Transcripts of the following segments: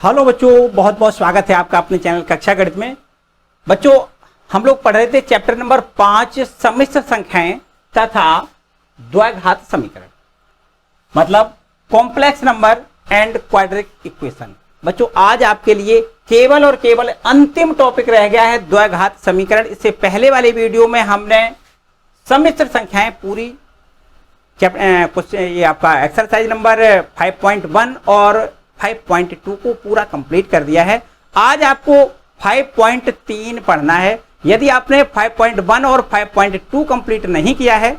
Hello बच्चों, बहुत बहुत स्वागत है आपका अपने चैनल कक्षा गणित में। बच्चों, हम लोग पढ़ रहे थे चैप्टर नंबर 5 सम्मिश्र संख्याएं तथा द्विघात समीकरण, मतलब complex number and quadratic equation. बच्चों, आज आपके लिए केवल और केवल अंतिम टॉपिक रह गया है द्विघात समीकरण। इससे पहले वाले वीडियो में हमने सम्मिश्र संख्याएं पूरी ये आपका एक्सरसाइज नंबर 5.1 और 5.2 को पूरा कंप्लीट कर दिया है। आज आपको 5.3 पढ़ना है। यदि आपने 5.1 और 5.2 कंप्लीट नहीं किया है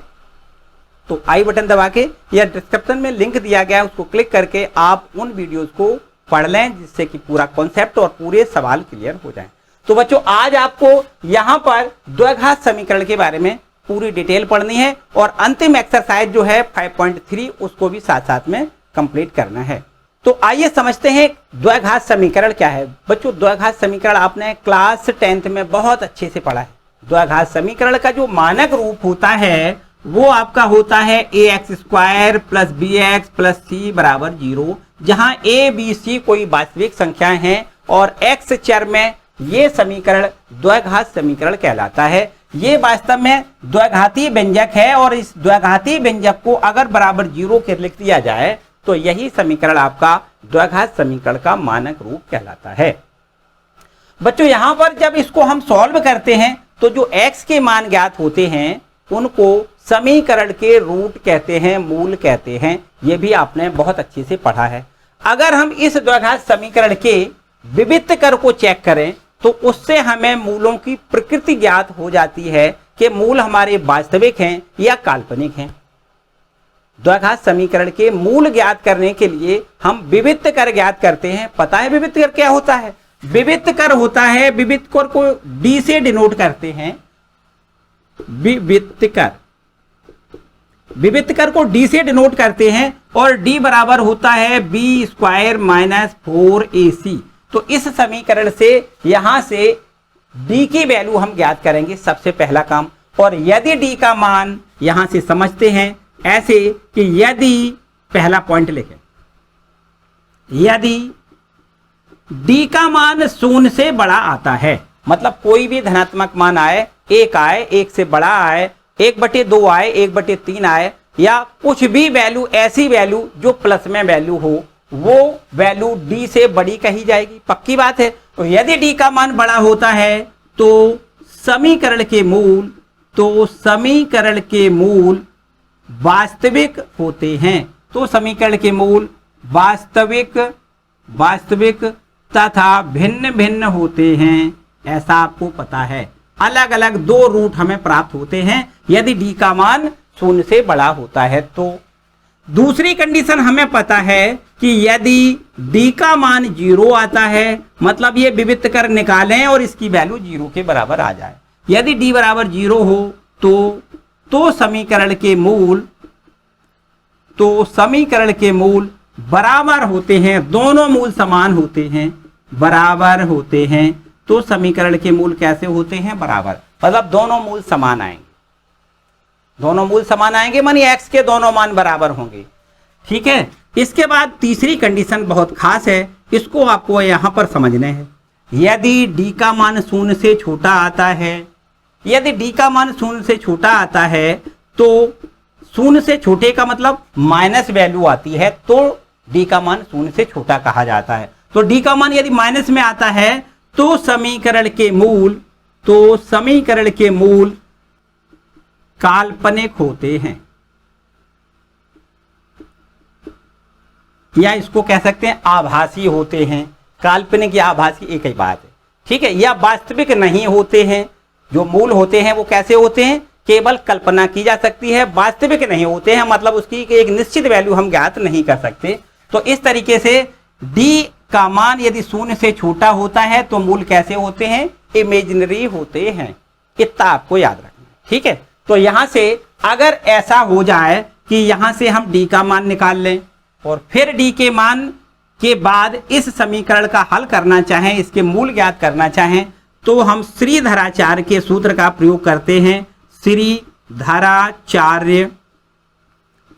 तो आई बटन दबा के या डिस्क्रिप्शन में लिंक दिया गया है, उसको क्लिक करके आप उन वीडियोस को पढ़ लें, जिससे कि पूरा कॉन्सेप्ट और पूरे सवाल क्लियर हो जाएं। तो बच्चों, आज आपको यहां पर द्विघात समीकरण के बारे में पूरी डिटेल पढ़नी है और अंतिम एक्सरसाइज जो है 5.3 उसको भी साथ साथ में कंप्लीट करना है। तो आइए समझते हैं द्विघात समीकरण क्या है। बच्चों, द्विघात समीकरण आपने क्लास 10th में बहुत अच्छे से पढ़ा है। द्विघात समीकरण का जो मानक रूप होता है वो आपका होता है ax² + bx + c = 0, जहां a b c कोई वास्तविक संख्या है और x चर में ये समीकरण द्विघात समीकरण कहलाता है। ये वास्तव में द्विघाती व्यंजक है और इस द्विघाती व्यंजक को अगर बराबर 0 के लिख दिया जाए तो यही समीकरण आपका द्विघात समीकरण का मानक रूप कहलाता है। बच्चों, यहां पर जब इसको हम सॉल्व करते हैं तो जो x के मान ज्ञात होते हैं उनको समीकरण के रूट कहते हैं, मूल कहते हैं। यह भी आपने बहुत अच्छे से पढ़ा है। अगर हम इस द्विघात समीकरण के विविध कर को चेक करें तो उससे हमें मूलों की प्रकृति ज्ञात हो जाती है कि मूल हमारे वास्तविक हैं या काल्पनिक हैं। द्विघात समीकरण के मूल ज्ञात करने के लिए हम विविध कर ज्ञात करते हैं। पता है विविध कर क्या होता है? विविध कर होता है, विविध कर को डी से डिनोट करते हैं। विविध कर को डी से डिनोट करते हैं और डी बराबर होता है b² - 4ac। तो इस समीकरण से यहां से d की वैल्यू हम ज्ञात करेंगे, सबसे पहला काम। और यदि d का मान यहां से समझते हैं ऐसे कि यदि पहला पॉइंट लिखें, यदि d का मान 0 से बड़ा आता है, मतलब कोई भी धनात्मक मान आए, 1 आए, 1 से बड़ा आए, 1/2 आए, 1/3 आए, या कुछ भी वैल्यू, ऐसी वैल्यू जो प्लस में वैल्यू हो, वो वैल्यू d से बड़ी कही जाएगी। पक्की बात है। तो यदि d का मान बड़ा होता है तो समीकरण के मूल वास्तविक होते हैं। तो समीकरण के मूल वास्तविक तथा भिन्न भिन्न होते हैं, ऐसा आपको पता है। अलग अलग दो रूट हमें प्राप्त होते हैं यदि d का मान 0 से बड़ा होता है। तो दूसरी कंडीशन हमें पता है कि यदि d का मान 0 आता है, मतलब ये विविध कर निकालें और इसकी वैल्यू 0 के बराबर आ जाए। यदि d बराबर 0 हो तो समीकरण के मूल बराबर होते हैं, दोनों मूल समान होते हैं, बराबर होते हैं। तो समीकरण के मूल कैसे होते हैं? बराबर, मतलब दोनों मूल समान आएंगे। दोनों मूल समान आएंगे मानी x के दोनों मान बराबर होंगे। ठीक है। इसके बाद तीसरी कंडीशन बहुत खास है, इसको आपको यहां पर समझना है। यदि d का मान 0 से छोटा आता है, यदि d का मान 0 से छोटा आता है तो 0 से छोटे का मतलब माइनस वैल्यू आती है, तो d का मान 0 से छोटा कहा जाता है। तो d का मान यदि माइनस में आता है तो समीकरण के मूल काल्पनिक होते हैं, या इसको कह सकते हैं आभासी होते हैं। काल्पनिक या आभासी एक ही बात है। ठीक है। या वास्तविक नहीं होते हैं। जो मूल होते हैं वो कैसे होते हैं? केवल कल्पना की जा सकती है, वास्तविक नहीं होते हैं, मतलब उसकी एक निश्चित वैल्यू हम ज्ञात नहीं कर सकते। तो इस तरीके से d का मान यदि 0 से छोटा होता है तो मूल कैसे होते हैं? इमेजिनरी होते हैं। इतना आपको याद रखना। ठीक है। तो यहां से अगर ऐसा हो जाए कि यहां से हम d का मान निकाल लें और फिर d के मान के बाद इस समीकरण का हल करना चाहें, इसके मूल ज्ञात करना चाहें, तो हम श्रीधराचार्य के सूत्र का प्रयोग करते हैं। श्रीधराचार्य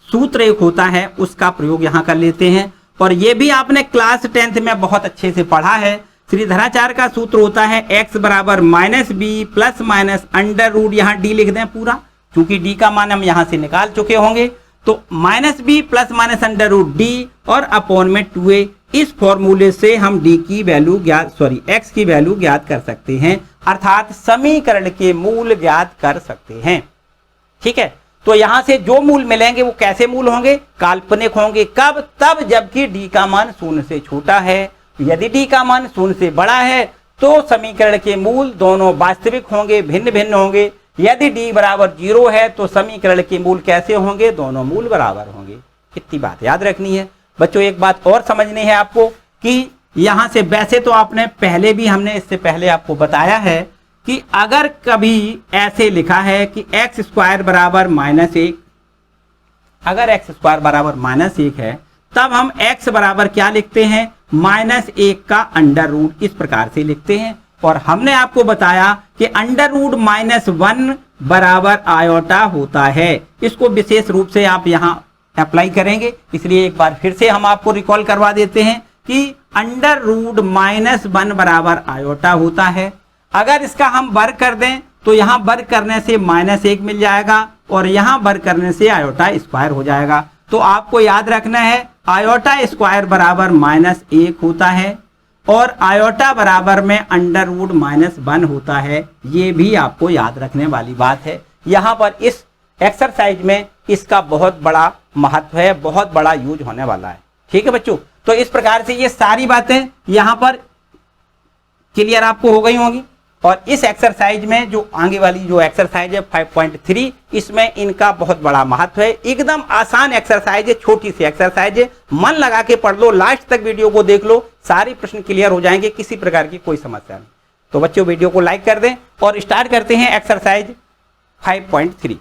सूत्र एक होता है, उसका प्रयोग यहां कर लेते हैं और ये भी आपने क्लास 10th में बहुत अच्छे से पढ़ा है। श्रीधराचार्य का सूत्र होता है x बराबर minus b plus minus under root, यहाँ डी लिख दें पूरा, क्योंकि डी का मान हम यहाँ से निकाल चुके होंगे। तो minus b plus minus under root d और अपॉन में 2a, इस फॉर्मूले से हम डी की वैल्यू x की वैल्यू ज्ञात कर सकते हैं, अर्थात समीकरण के मूल ज्ञात कर सकते हैं। ठीक है, तो यहां से जो मूल मिलेंगे वो कैसे मूल होंगे? काल्पनिक होंगे। कब? तब जबकि डी का मान 0 से छोटा है। यदि डी का मान 0 से बड़ा है तो समीकरण के मूल दोनों वास्तविक होंगे, भिन्न भिन्न होंगे। यदि डी बराबर 0 है तो समीकरण के मूल कैसे होंगे? दोनों मूल बराबर होंगे। इतनी बात याद रखनी है बच्चों। एक बात और समझनी है आपको कि यहां से, वैसे तो आपने पहले भी, हमने इससे पहले आपको बताया है कि अगर कभी ऐसे लिखा है कि एक्स स्क्वायर बराबर -1, अगर एक्स स्क्वायर बराबर -1 है तब हम एक्स बराबर क्या लिखते हैं? -1 का अंडर रूट, इस प्रकार से लिखते हैं। और हमने आपको बताया कि अंडर रूट -1 बराबर आयोटा होता है। इसको विशेष रूप से आप यहां अप्लाई करेंगे, इसलिए एक बार फिर से हम आपको रिकॉल करवा देते हैं कि अंडर रूट -1 बराबर आयोटा होता है। अगर इसका हम वर्ग कर दें तो यहां वर्ग करने से -1 मिल जाएगा और यहां वर्ग करने से आयोटा स्क्वायर हो जाएगा। तो आपको याद रखना है आयोटा स्क्वायर बराबर -1 होता है और आयोटा बराबर में अंडर रूट -1 होता है। ये भी आपको याद रखने वाली बात है। यहां पर इस एक्सरसाइज में इसका बहुत बड़ा महत्व है, बहुत बड़ा यूज होने वाला है। ठीक है बच्चों, तो इस प्रकार से ये सारी बातें यहां पर क्लियर आपको हो गई होंगी। और इस एक्सरसाइज में जो आगे वाली जो एक्सरसाइज है 5.3, इसमें इनका बहुत बड़ा महत्व है। एकदम आसान एक्सरसाइज है, छोटी सी एक्सरसाइज है, मन लगा के पढ़ लो, लास्ट तक वीडियो को देख लो, सारे प्रश्न क्लियर हो जाएंगे, किसी प्रकार की कोई समस्या नहीं। तो बच्चों वीडियो को लाइक कर दें और स्टार्ट करते हैं एक्सरसाइज 5.3।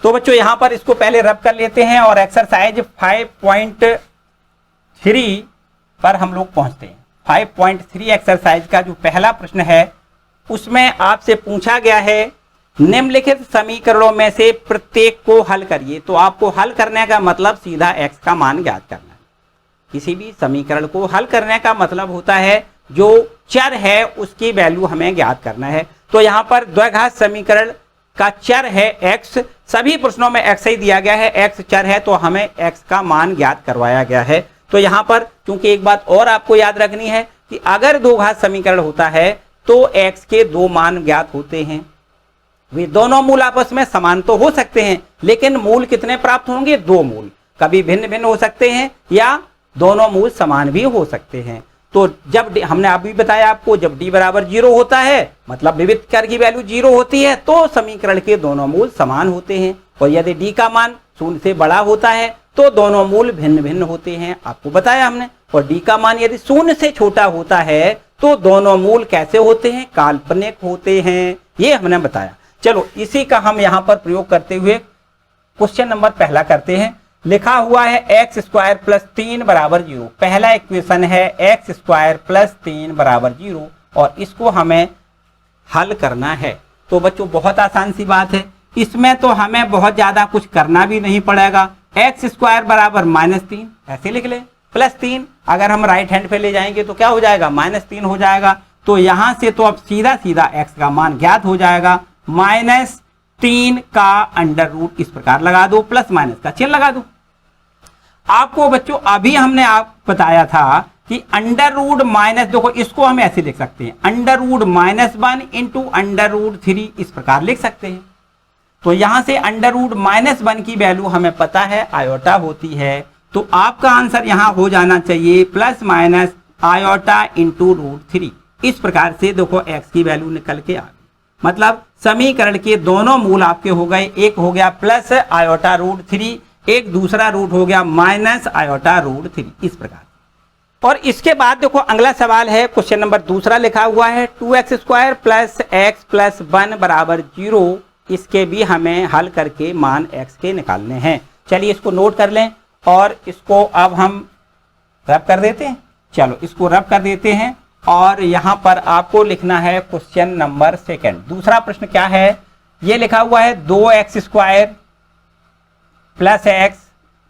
तो बच्चों यहां पर इसको पहले रब कर लेते हैं और एक्सरसाइज 5.3 पर हम लोग पहुंचते हैं। 5.3 एक्सरसाइज का जो पहला प्रश्न है उसमें आपसे पूछा गया है निम्नलिखित समीकरणों में से प्रत्येक को हल करिए। तो आपको हल करने का मतलब सीधा x का मान ज्ञात करना है। किसी भी समीकरण को हल करने का मतलब होता है जो चर है उसकी वैल्यू हमें ज्ञात करना है। तो यहाँ पर द्विघात समीकरण का चर है x, सभी प्रश्नों में x ही दिया गया है, x चर है तो हमें x का मान ज्ञात करवाया गया है। तो यहाँ पर क्योंकि एक बात और आपको याद रखनी है कि अगर दो घात समीकरण होता है तो x के दो मान ज्ञात होते हैं। वे दोनों मूल आपस में समान तो हो सकते हैं लेकिन मूल कितने प्राप्त होंगे? दो मूल। कभी भिन्न भिन्न हो सकते हैं या दोनों मूल समान भी हो सकते हैं। तो जब हमने अभी बताया आपको, जब d बराबर 0 होता है मतलब विविध चर की वैल्यू 0 होती है तो समीकरण के दोनों मूल समान होते हैं। और यदि d का मान 0 से बड़ा होता है तो दोनों मूल भिन्न भिन्न होते हैं, आपको बताया हमने। और d का मान यदि 0 से छोटा होता है तो दोनों मूल कैसे होते हैं? काल्पनिक होते हैं, ये हमने बताया। चलो इसी का हम यहाँ पर प्रयोग करते हुए क्वेश्चन नंबर पहला करते हैं। लिखा हुआ है x स्क्वायर प्लस 3 बराबर 0। पहला इक्वेशन है x स्क्वायर प्लस 3 बराबर 0 और इसको हमें हल करना है। तो बच्चों बहुत आसान सी बात है, इसमें तो हमें बहुत ज्यादा कुछ करना भी नहीं पड़ेगा। एक्स स्क्वायर बराबर -3 ऐसे लिख ले, प्लस 3 अगर हम राइट हैंड पे ले जाएंगे तो क्या हो जाएगा? -3 हो जाएगा। तो यहां से तो अब सीधा सीधा x का मान ज्ञात हो जाएगा। -3 का अंडर रूट इस प्रकार लगा दो, प्लस माइनस का चिन्ह लगा दो। आपको बच्चों अभी हमने आप बताया था कि अंडर रूट माइनस, देखो इसको हम ऐसे लिख सकते हैं, under root -1 into under root 3 इस प्रकार लिख सकते हैं। तो यहां से अंडर रूट -1 की वैल्यू हमें पता है आयोटा होती है। तो आपका आंसर यहां हो जाना चाहिए plus minus iota into root 3। इस प्रकार से देखो x की वैल्यू निकल के आ गई। मतलब समीकरण के दोनों मूल आपके हो गए, एक हो गया प्लस आयोटा रूट 3, एक दूसरा रूट हो गया माइनस आयोटा रूट 3 इस प्रकार। और इसके बाद देखो अगला सवाल है, क्वेश्चन नंबर दूसरा लिखा हुआ है 2x square plus x plus 1 बराबर 0। इसके भी हमें हल करके मान x के निकालने हैं। चलिए इसको नोट कर लें और इसको अब हम रब कर देते हैं। चलो इसको रब कर देते हैं और यहां पर आपको लिखना है क्वेश्चन नंबर सेकंड। दूसरा प्रश्न क्या है? ये लिखा हुआ है 2x square plus x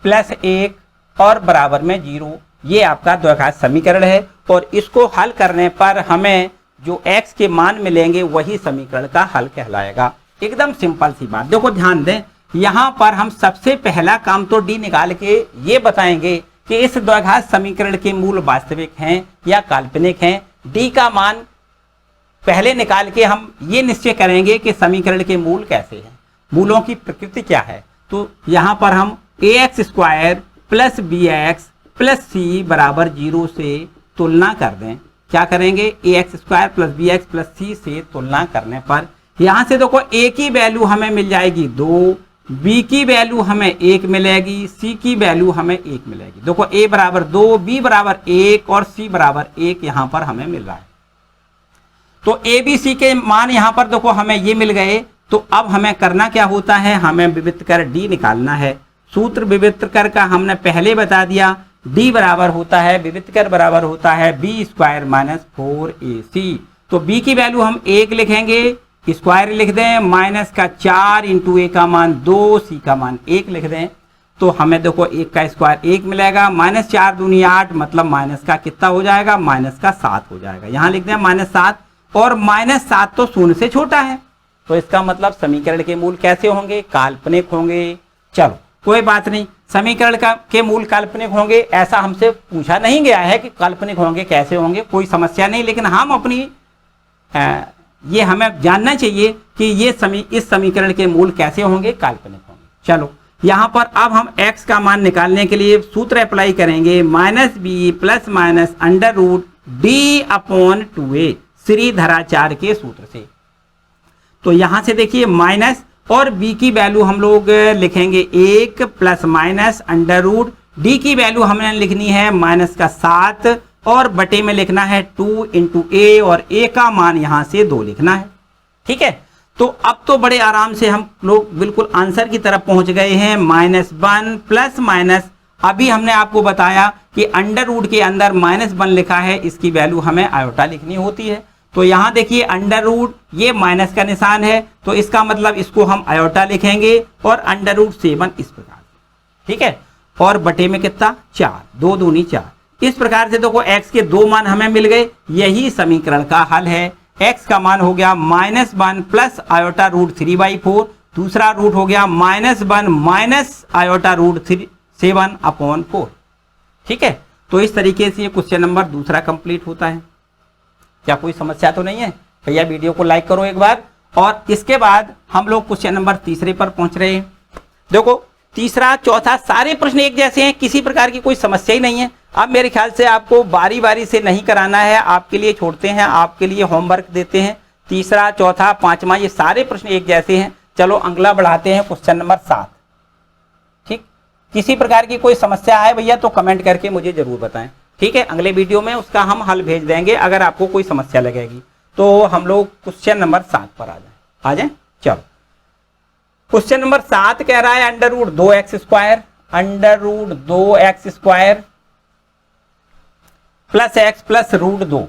plus 1 और बराबर में 0। ये आपका द्विघात समीकरण है और इसको हल करने पर हमें जो x के मान मिलेंगे वही समीकरण का हल कहलाएगा। एकदम सिंपल सी बात। देखो ध्यान दें, यहां पर हम सबसे पहला काम तो d निकाल के ये बताएंगे कि इस द्विघात समीकरण के मूल वास्तविक हैं या काल्पनिक हैं। d का मान पहले निकाल के हम ये निश्चय करेंगे कि समीकरण के मूल कैसे हैं, मूलों की प्रकृति क्या है। तो यहां पर हम ax square plus bx plus c बराबर 0 से तुलना कर दें। क्या करेंगे, ax square plus bx plus c से तुलना करने पर यहां से देखो a की वैल्यू हमें मिल जाएगी 2, b की वैल्यू हमें 1 मिलेगी, c की वैल्यू हमें 1 मिलेगी। देखो a बराबर 2, b बराबर 1 और c बराबर 1 यहां पर हमें मिल रहा है। तो a b c के मान यहां पर देखो हमें ये मिल गए। तो अब हमें करना क्या होता है, हमें विविक्त कर d निकालना है। सूत्र विविक्त कर का हमने पहले बता दिया, d बराबर होता है, विविक्त कर बराबर होता है b स्क्वायर माइनस 4ac। तो b की वैल्यू हम 1 लिखेंगे, स्क्वायर लिख दें, माइनस का 4 इंटू a का मान 2, c का मान 1 लिख दें। तो हमें देखो 1 का स्क्वायर 1 मिलेगा, माइनस 4 दूनी 8, मतलब माइनस का कितना हो जाएगा, माइनस का 7 हो जाएगा। यहाँ लिख दें माइनस 7 और माइनस 7 तो शून्य से छोटा है। तो इसका मतलब समीकरण के मूल कैसे होंगे, काल्पनिक होंगे। चलो कोई बात नहीं, समीकरण के मूल काल्पनिक होंगे ऐसा हमसे पूछा नहीं गया है कि काल्पनिक होंगे कैसे होंगे, कोई समस्या नहीं। लेकिन हम अपनी ये हमें जानना चाहिए कि ये इस समीकरण के मूल कैसे होंगे, काल्पनिक होंगे। चलो यहाँ पर अब हम x का मान निकालने के लिए सूत्र अप्लाई करेंगे, minus b plus minus under root d upon 2a Sridharacharya के सूत्र से। तो यहां से देखिए माइनस और b की वैल्यू हम लोग लिखेंगे 1 plus minus under root, d की वैल्यू हमने लिखनी है माइनस का 7 और बटे में लिखना है 2 इंटू a और a का मान यहां से 2 लिखना है। ठीक है, तो अब तो बड़े आराम से हम लोग बिल्कुल आंसर की तरफ पहुंच गए हैं। -1 प्लस माइनस, अभी हमने आपको बताया कि अंडर रूट के अंदर -1 लिखा है, इसकी वैल्यु हमें आयोटा लिखनी होती है। तो यहां देखिए अंडर रूट, ये माइनस का निशान है, तो इसका मतलब इसको हम आयोटा लिखेंगे और अंडर रूट 7 इस प्रकार। ठीक है, और बटे में कितना 4, 2 दूनी 4। इस प्रकार से देखो x के 2 मान हमें मिल गए, यही समीकरण का हल है। x का मान हो गया -1 प्लस आयोटा रूट 3/4, दूसरा रूट हो गया -1 माइनस आयोटा रूट 7 अपॉन 4। ठीक है, तो इस तरीके से ये क्वेश्चन नंबर दूसरा कंप्लीट होता है। क्या कोई समस्या तो नहीं है भैया? वीडियो को लाइक करो एक बार। और इसके बाद हम लोग क्वेश्चन नंबर तीसरे पर पहुंच रहे हैं। देखो तीसरा चौथा सारे प्रश्न एक जैसे हैं, किसी प्रकार की कोई समस्या ही नहीं है। अब मेरे ख्याल से आपको बारी बारी से नहीं कराना है, आपके लिए छोड़ते हैं, आपके लिए होमवर्क देते हैं। तीसरा चौथा पांचवा ये सारे प्रश्न एक जैसे हैं। चलो अगला बढ़ाते हैं, क्वेश्चन नंबर 7। ठीक, किसी प्रकार की कोई समस्या है भैया तो कमेंट करके मुझे जरूर बताएं। ठीक है, अगले वीडियो में उसका हम हल भेज देंगे अगर आपको कोई समस्या लगेगी। तो हम लोग क्वेश्चन नंबर 7 पर आ जाएं। चलो क्वेश्चन नंबर 7 कह रहा है under root 2x square, under root 2x square plus x plus root 2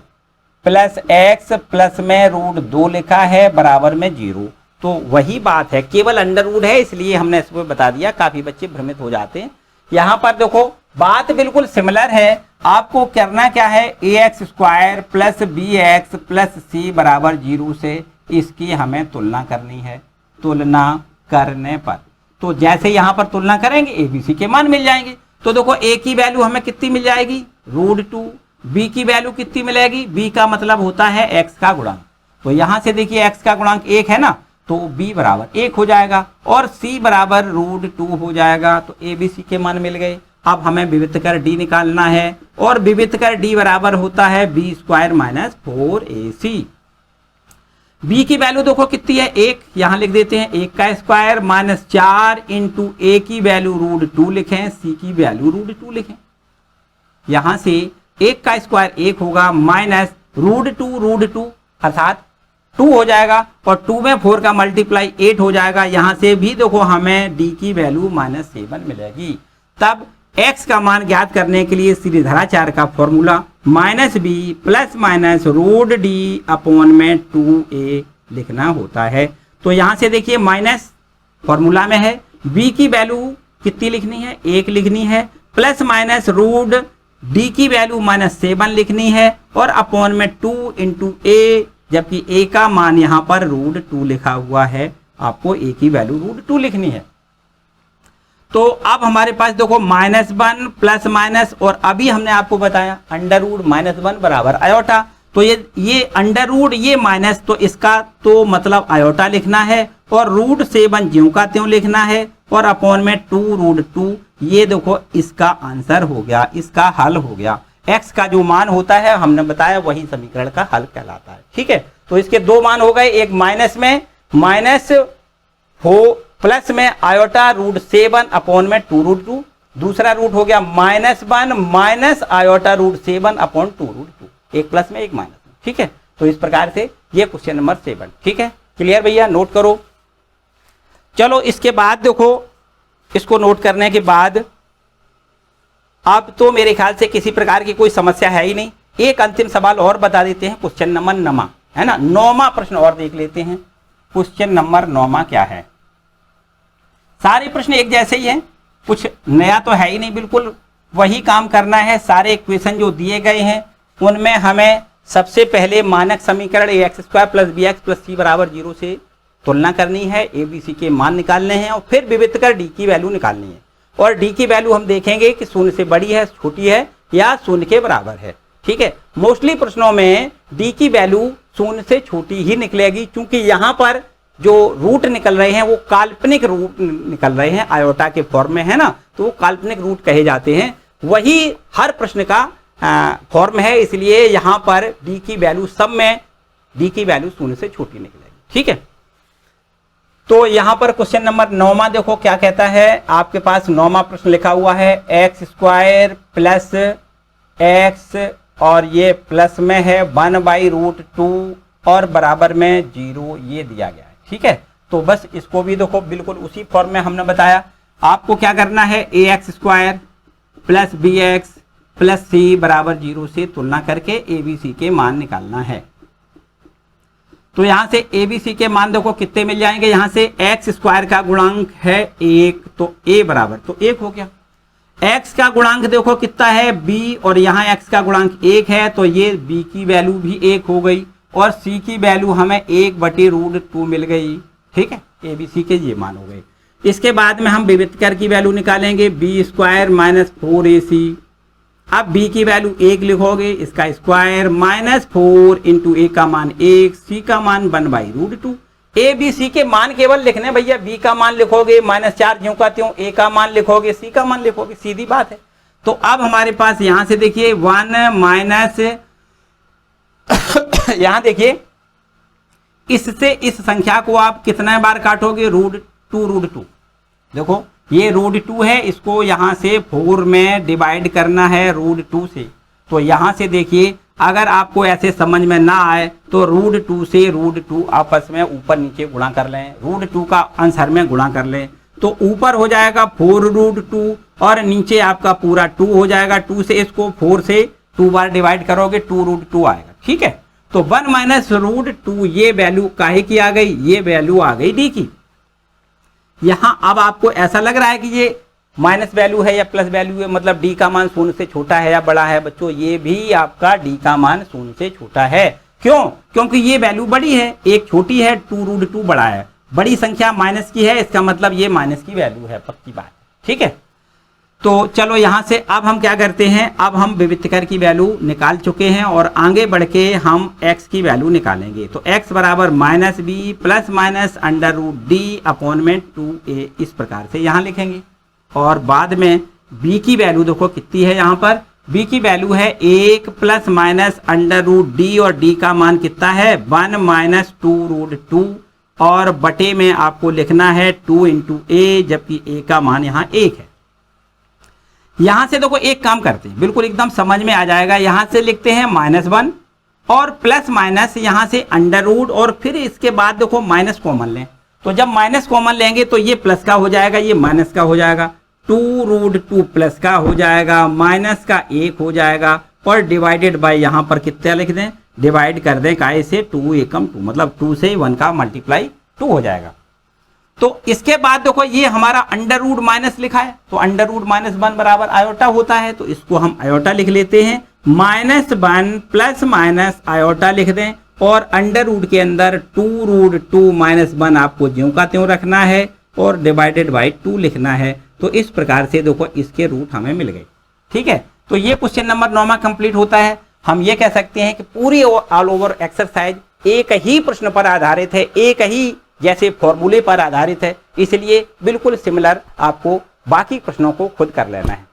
plus x plus में रूट 2 लिखा है बराबर में 0। तो वही बात है, केवल अंडर रूट है इसलिए हमने इसको बता दिया, काफी बच्चे भ्रमित हो जाते हैं। यहां पर देखो बात बिल्कुल सिमिलर है। आपको करना क्या है, ax square plus bx plus c बराबर 0 से इसकी हमें तुलना करनी है। तुलना करने पर तो जैसे यहां पर तुलना करेंगे a b c के मान मिल जाएंगे। तो देखो a की वैल्यू हमें कितनी मिल जाएगी, √2, b की वैल्यू कितनी मिलेगी, b का मतलब होता है x का गुणांक। तो यहां से देखिए x का गुणांक 1 है ना, तो b बराबर 1 हो जाएगा और c बराबर √2 हो जाएगा। तो a b c के मान मिल गए। अब हमें विविक्त कर d निकालना है और विविक्त कर d बराबर होता है b square minus 4ac। b की वैल्यू देखो कितनी है, 1, यहां लिख देते हैं 1 का स्क्वायर माइनस 4 इंटू a की वैल्यू √2 लिखें, c की वैल्यू √2 लिखें। यहां से 1 का स्क्वायर 1 होगा माइनस √2 अर्थात 2 हो जाएगा और 2 में 4 का मल्टीप्लाई 8 हो जाएगा। यहां से भी देखो हमें d की वैल्यू -7 मिलेगी। तब x का मान ज्ञात करने के लिए श्रीधराचार्य का formula -b plus minus √d upon में 2a लिखना होता है। तो यहां से देखिए माइनस फॉर्मूला में है, b की वैल्यू कितनी लिखनी है, 1 लिखनी है, प्लस माइनस रूट डी की वैल्यू -7 लिखनी है और अपॉन में 2 इंटू ए, जबकि ए का मान यहाँ पर √2 लिखा हुआ है, आपको ए की वैल्यू √2 लिखनी है। तो अब हमारे पास देखो -1 प्लस माइनस, और अभी हमने आपको बताया √-1 बराबर आयोटा। तो ये अंडर रूट ये माइनस, तो इसका तो मतलब आयोटा लिखना है और √7 ज्यों का त्यों लिखना है और अपॉन में 2√2। ये देखो इसका आंसर हो गया, इसका हल हो गया। x का जो मान होता है हमने बताया वही समीकरण का हल कहलाता है। ठीक है, तो इसके दो मान हो गए, एक माइनस में माइनस हो प्लस में आयोटा √7 अपॉन में 2√2, दूसरा रूट हो गया -1 माइनस आयोटा √7 अपॉन 2√2, एक प्लस में एक माइनस में। ठीक है, तो इस प्रकार से ये क्वेश्चन नंबर 7। ठीक है, क्लियर भैया, नोट करो। चलो इसके बाद देखो, इसको नोट करने के बाद अब तो मेरे ख्याल से किसी प्रकार की कोई समस्या है ही नहीं। एक अंतिम सवाल और बता देते हैं, क्वेश्चन नंबर 9 है ना, 9वां प्रश्न और देख लेते हैं। क्वेश्चन नंबर 9 क्या है? सारे प्रश्न एक जैसे ही हैं, कुछ नया तो है ही नहीं, बिल्कुल वही काम करना है। सारे इक्वेशन जो दिए गए हैं उनमें हमें सबसे पहले मानक समीकरण ax² + bx + c = 0 से तुलना करनी है, abc के मान निकालने हैं और फिर विविध कर d की वैल्यू निकालनी है। और d की वैल्यू हम देखेंगे कि 0 से बड़ी है, छोटी है या 0 के बराबर है। ठीक है, मोस्टली प्रश्नों में d की वैल्यू 0 से छोटी ही निकलेगी, क्योंकि यहाँ पर जो रूट निकल रहे हैं वो काल्पनिक रूट निकल रहे हैं, आयोटा के फॉर्म में है ना, तो वो काल्पनिक रूट कहे जाते हैं। वही हर प्रश्न का फॉर्म है, इसलिए यहाँ पर d की वैल्यू सब में d की वैल्यू 0 से छोटी निकलेगी। ठीक है, तो यहाँ पर क्वेश्चन नंबर 9 देखो क्या कहता है। आपके पास 9वां प्रश्न लिखा हुआ है x² प्लस x और ये प्लस में है 1/√2 और बराबर में 0, ये दिया गया है। ठीक है, तो बस इसको भी देखो बिल्कुल उसी फॉर्म में हमने बताया। आपको क्या करना है, ax² plus bx plus c = 0 से तुलना करके abc के मान निकालना है। तो यहां से abc के मान देखो कितने मिल जाएंगे, यहां से x² का गुणांक है 1, तो a बराबर तो 1 हो गया। x का गुणांक देखो कितना है b, और यहाँ x का गुणांक 1 है, तो ये b की वैल्यू भी 1 हो गई और c की वैल्यू हमें 1/√2 मिल गई। ठीक है, abc के ये मान हो गए। इसके बाद में हम विविध कर की वैल्यू निकालेंगे, b² - 4ac। अब b की वैल्यू 1 लिखोगे, इसका स्क्वायर -4 इंटू a का मान 1, c का मान 1/√2। a b c के मान केवल लिखने भैया, b का मान लिखोगे -4 ज्यों का त्यों, a का मान लिखोगे, c का मान लिखोगे, सीधी बात है। तो अब हमारे पास यहां से देखिए 1 माइनस यहां देखिए इससे इस संख्या को आप कितने बार काटोगे, √2। देखो ये √2 है, इसको यहां से 4 में डिवाइड करना है √2 से। तो यहां से देखिए अगर आपको ऐसे समझ में ना आए तो √2 से √2 आपस में ऊपर नीचे गुणा कर लें, √2 का आंसर में गुणा कर लें, तो ऊपर हो जाएगा 4√2 और नीचे आपका पूरा 2 हो जाएगा। 2 से इसको 4 से 2 बार डिवाइड करोगे 2√2 आएगा। ठीक है, तो 1 - √2 ये वैल्यू काहे की आ गई, ये वैल्यू आ गई d की। यहां अब आपको ऐसा लग रहा है कि ये माइनस वैल्यू है या प्लस वैल्यू है, मतलब d का मान 0 से छोटा है या बड़ा है। बच्चों ये भी आपका d का मान 0 से छोटा है। क्यों? क्योंकि ये वैल्यू बड़ी है, एक छोटी है, 2√2 बड़ा है। बड़ी संख्या माइनस की है, इसका मतलब ये माइनस की वैल्यू है, पक्की बात। ठीक है, तो चलो यहां से अब हम क्या करते हैं, अब हम विविध कर की वैल्यू निकाल चुके हैं और आगे बढ़ के हम x की वैल्यू निकालेंगे। तो x बराबर -b plus minus √d upon में 2a, इस प्रकार से यहां लिखेंगे। और बाद में b की वैल्यू देखो कितनी है, यहाँ पर b की वैल्यू है 1 प्लस माइनस √d और d का मान कितना है 1 - 2√2 और बटे में आपको लिखना है 2 इंटू a, जबकि a का मान यहाँ 1 है। यहां से देखो एक काम करते हैं, बिल्कुल एकदम समझ में आ जाएगा। यहां से लिखते हैं -1 और प्लस माइनस यहां से √ और फिर इसके बाद देखो माइनस कॉमन लें। तो जब माइनस कॉमन लेंगे तो ये प्लस का हो जाएगा, ये माइनस का हो जाएगा, 2√2 प्लस का हो जाएगा, माइनस का 1 हो जाएगा और डिवाइडेड बाय यहां पर कितना लिख दें, डिवाइड कर दें काय से 2 एकम 2, मतलब 2 से 1 का मल्टीप्लाई 2 हो जाएगा। तो इसके बाद देखो ये हमारा अंडर रूट माइनस लिखा है, तो अंडर रूट माइनस 1 बराबर आयोटा होता है, तो इसको हम आयोटा लिख लेते हैं। -1 प्लस माइनस आयोटा लिख दें और अंडर रूट के अंदर 2√2 - 1 आपको ज्यों का त्यों रखना है और डिवाइडेड बाई 2 लिखना है। तो इस प्रकार से देखो इसके रूट हमें मिल गए। ठीक है, तो ये क्वेश्चन नंबर 9 कंप्लीट होता है। हम ये कह सकते हैं कि पूरी ऑल ओवर एक्सरसाइज एक ही प्रश्न पर आधारित है, एक ही जैसे फॉर्मूले पर आधारित है, इसलिए बिल्कुल सिमिलर आपको बाकी प्रश्नों को खुद कर लेना है।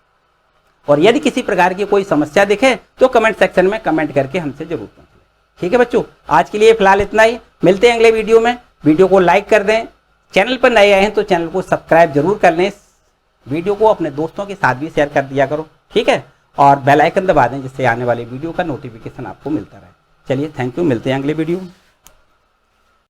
और यदि किसी प्रकार की कोई समस्या दिखे तो कमेंट सेक्शन में कमेंट करके हमसे जरूर पूछें। ठीक है बच्चों, आज के लिए फिलहाल इतना ही। मिलते हैं अगले वीडियो में। वीडियो को लाइक कर दें, चैनल पर नए आए हैं तो चैनल को सब्सक्राइब जरूर कर लें, वीडियो को अपने दोस्तों के साथ भी शेयर कर दिया करो। ठीक है, और बेल आइकन दबा दें जिससे आने वाले वीडियो का नोटिफिकेशन आपको मिलता रहे। चलिए, थैंक यू, मिलते हैं अगले वीडियो में।